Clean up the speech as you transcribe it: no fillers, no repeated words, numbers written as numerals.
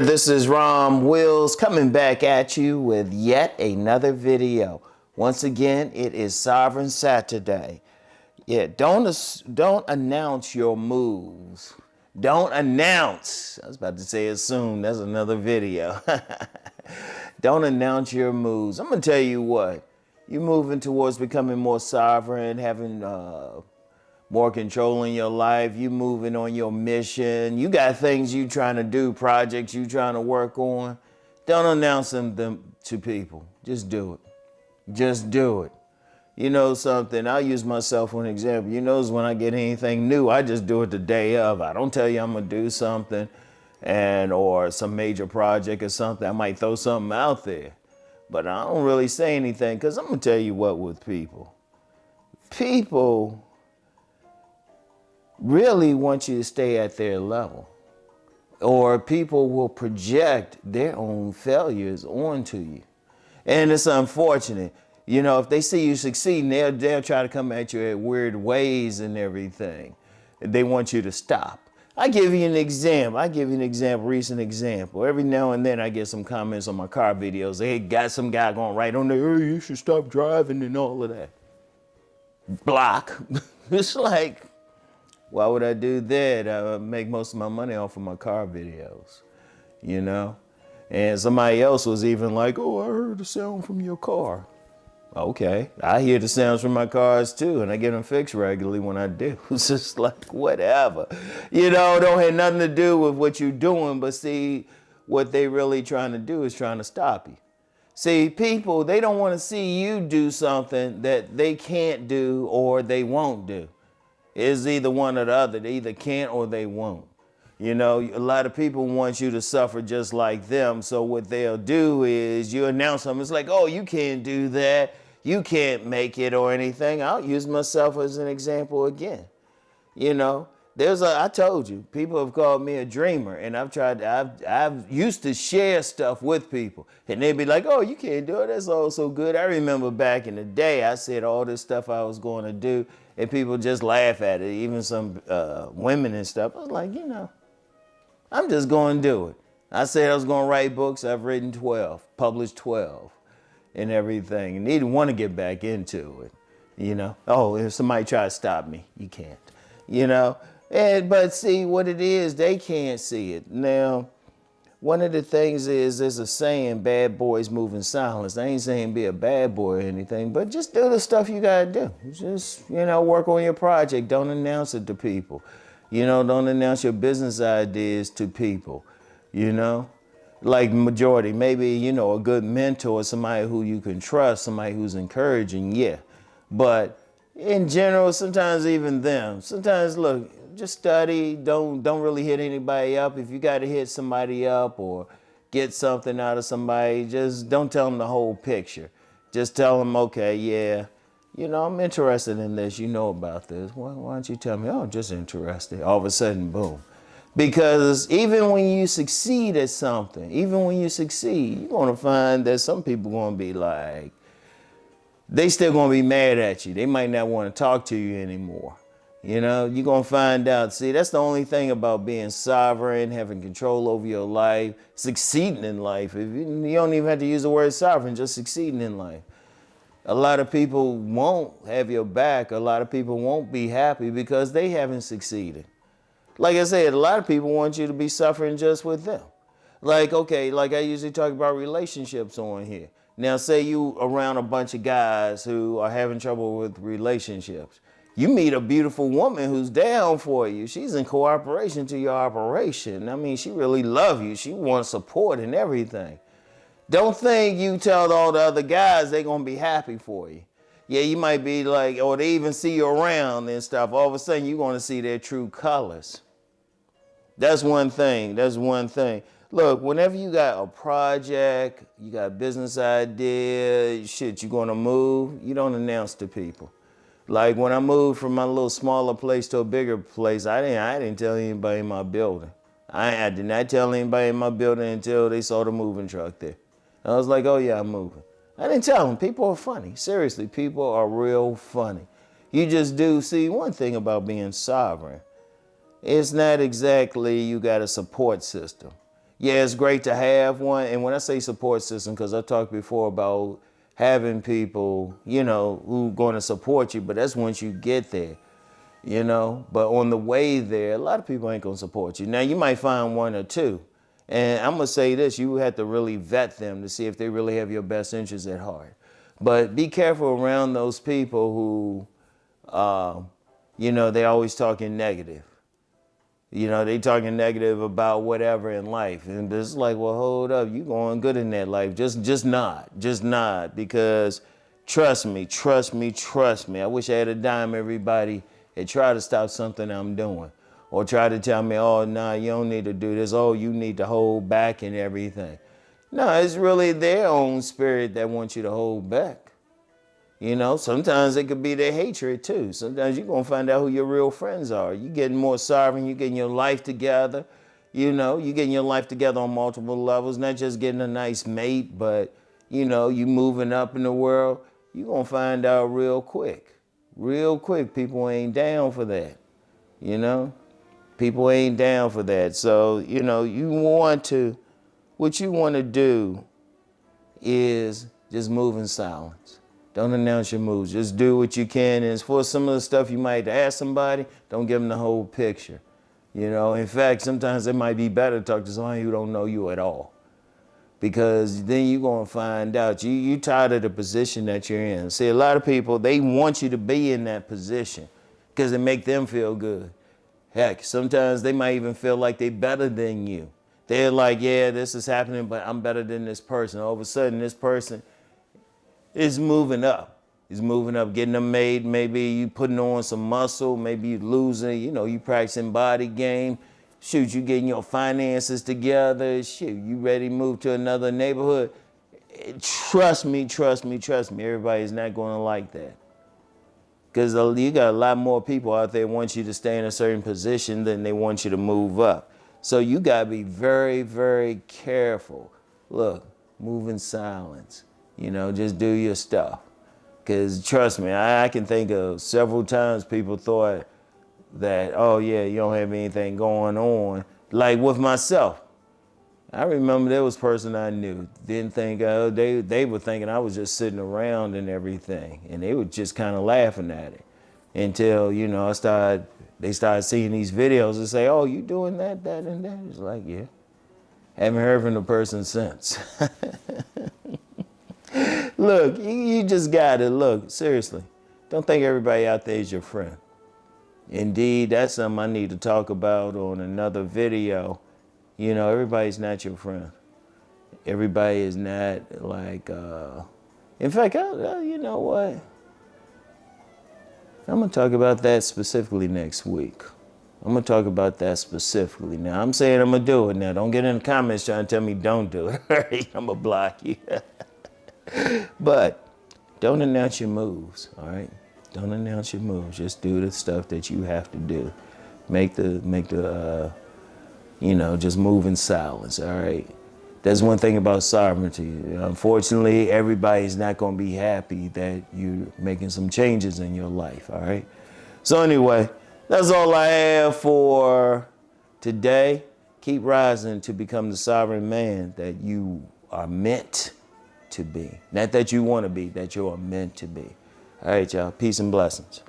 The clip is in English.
This is Rom Wills coming back at you with yet another video. Once again, it is Sovereign Saturday. Yeah, don't announce your moves. Don't announce. I was about to say assume. That's another video. Don't announce your moves. I'm gonna tell you what. You're moving towards becoming more sovereign, having more control in your life. You moving on your mission. You got things you trying to do, projects you trying to work on. Don't announce them to people. Just do it. Just do it. You know something, I'll use myself for an example. You notice when I get anything new, I just do it the day of. I don't tell you I'm gonna do something or some major project or something. I might throw something out there, but I don't really say anything because I'm gonna tell you what with people. People really want you to stay at their level, or people will project their own failures onto you. And it's unfortunate. You know, if they see you succeeding, they'll try to come at you in weird ways and everything. They want you to stop. I give you an example, recent example. Every now and then I get some comments on my car videos. They got some guy going right on there, hey, you should stop driving and all of that. Block. It's like, why would I do that? I make most of my money off of my car videos, you know? And somebody else was even like, oh, I heard the sound from your car. Okay, I hear the sounds from my cars too, and I get them fixed regularly when I do. It's just like, whatever. You know, don't have nothing to do with what you're doing, but see, what they really trying to do is trying to stop you. See, people, they don't want to see you do something that they can't do or they won't do. It's either one or the other. They either can't or they won't. You know, a lot of people want you to suffer just like them. So what they'll do is you announce something. It's like, oh, you can't do that. You can't make it or anything. I'll use myself as an example again. You know, I told you, people have called me a dreamer, and I've used to share stuff with people, and they'd be like, oh, you can't do it. That's all so good. I remember back in the day, I said all this stuff I was going to do, and people just laugh at it. Even some women and stuff. I was like, you know, I'm just going to do it. I said I was going to write books. I've written 12, published 12 and everything. And either want to get back into it, you know. Oh, if somebody try to stop me, you can't, you know. But see what it is, they can't see it. Now, one of the things is, there's a saying, bad boys move in silence. I ain't saying be a bad boy or anything, but just do the stuff you got to do. Just, you know, work on your project. Don't announce it to people. You know, don't announce your business ideas to people, you know. Like majority, maybe, you know, a good mentor, somebody who you can trust, somebody who's encouraging, yeah. But in general, sometimes even them, sometimes look, just study, don't really hit anybody up. If you got to hit somebody up or get something out of somebody, just don't tell them the whole picture. Just tell them, okay, yeah, you know, I'm interested in this, you know about this. Why don't you tell me, oh, I'm just interested. All of a sudden, boom. Because even when you succeed at something, you're going to find that some people going to be like, they still going to be mad at you. They might not want to talk to you anymore. You know, you're going to find out. See, that's the only thing about being sovereign, having control over your life, succeeding in life. If you don't even have to use the word sovereign, just succeeding in life. A lot of people won't have your back. A lot of people won't be happy because they haven't succeeded. Like I said, a lot of people want you to be suffering just with them. Like, okay, like I usually talk about relationships on here. Now, say you around a bunch of guys who are having trouble with relationships. You meet a beautiful woman who's down for you. She's in cooperation to your operation. I mean, she really loves you. She wants support and everything. Don't think you tell all the other guys they're going to be happy for you. Yeah, you might be like, or they even see you around and stuff. All of a sudden, you're going to see their true colors. That's one thing. Look, whenever you got a project, you got a business idea, shit, you're going to move, you don't announce to people. Like when I moved from my little smaller place to a bigger place, I didn't tell anybody in my building. I did not tell anybody in my building until they saw the moving truck there. I was like, oh yeah, I'm moving. I didn't tell them. People are funny. Seriously, people are real funny. You just do see one thing about being sovereign. It's not exactly you got a support system. Yeah, it's great to have one. And when I say support system, because I talked before about having people, who going to support you, but that's once you get there, But on the way there, a lot of people ain't going to support you. Now, you might find one or two. And I'm going to say this, you have to really vet them to see if they really have your best interests at heart. But be careful around those people who, they always talking negative. They talking negative about whatever in life. And it's like, well, hold up, you going good in that life. Just not. Because trust me. I wish I had a dime, everybody, and try to stop something I'm doing. Or try to tell me, oh, nah, you don't need to do this. Oh, you need to hold back and everything. No, it's really their own spirit that wants you to hold back. Sometimes it could be their hatred too. Sometimes you're going to find out who your real friends are. You're getting more sovereign. You're getting your life together. You're getting your life together on multiple levels, not just getting a nice mate, but, you moving up in the world. You're going to find out real quick. Real quick, people ain't down for that. People ain't down for that. So, what you want to do is just move in silence. Don't announce your moves. Just do what you can. And for some of the stuff you might ask somebody, don't give them the whole picture. In fact, sometimes it might be better to talk to somebody who don't know you at all. Because then you're going to find out you tired of the position that you're in. See, a lot of people, they want you to be in that position because it make them feel good. Heck, sometimes they might even feel like they're better than you. They're like, yeah, this is happening, but I'm better than this person. All of a sudden, this person is moving up. He's moving up, getting them made. Maybe you putting on some muscle. Maybe you losing, you practicing body game. Shoot, you getting your finances together. Shoot, you ready to move to another neighborhood. Trust me. Everybody's not going to like that. Because you got a lot more people out there want you to stay in a certain position than they want you to move up. So you got to be very, very careful. Look, move in silence. Just do your stuff. Because trust me, I can think of several times people thought that, oh yeah, you don't have anything going on. Like with myself. I remember there was a person I knew, didn't think, they were thinking I was just sitting around and everything. And they were just kind of laughing at it. Until, they started seeing these videos and say, oh, you doing that, and that? It's like, yeah. Haven't heard from the person since. Look, you just got to look, seriously. Don't think everybody out there is your friend. Indeed, that's something I need to talk about on another video. Everybody's not your friend. Everybody is not like, in fact, you know what? I'm going to talk about that specifically next week. I'm going to talk about that specifically. Now, I'm saying I'm going to do it now. Don't get in the comments trying to tell me don't do it. I'm going to block you. But don't announce your moves, all right? Don't announce your moves. Just do the stuff that you have to do. Make the just move in silence, all right? That's one thing about sovereignty. Unfortunately, everybody's not going to be happy that you're making some changes in your life, all right? So anyway, that's all I have for today. Keep rising to become the sovereign man that you are meant to be. Not that you want to be, that you are meant to be. All right, y'all. Peace and blessings.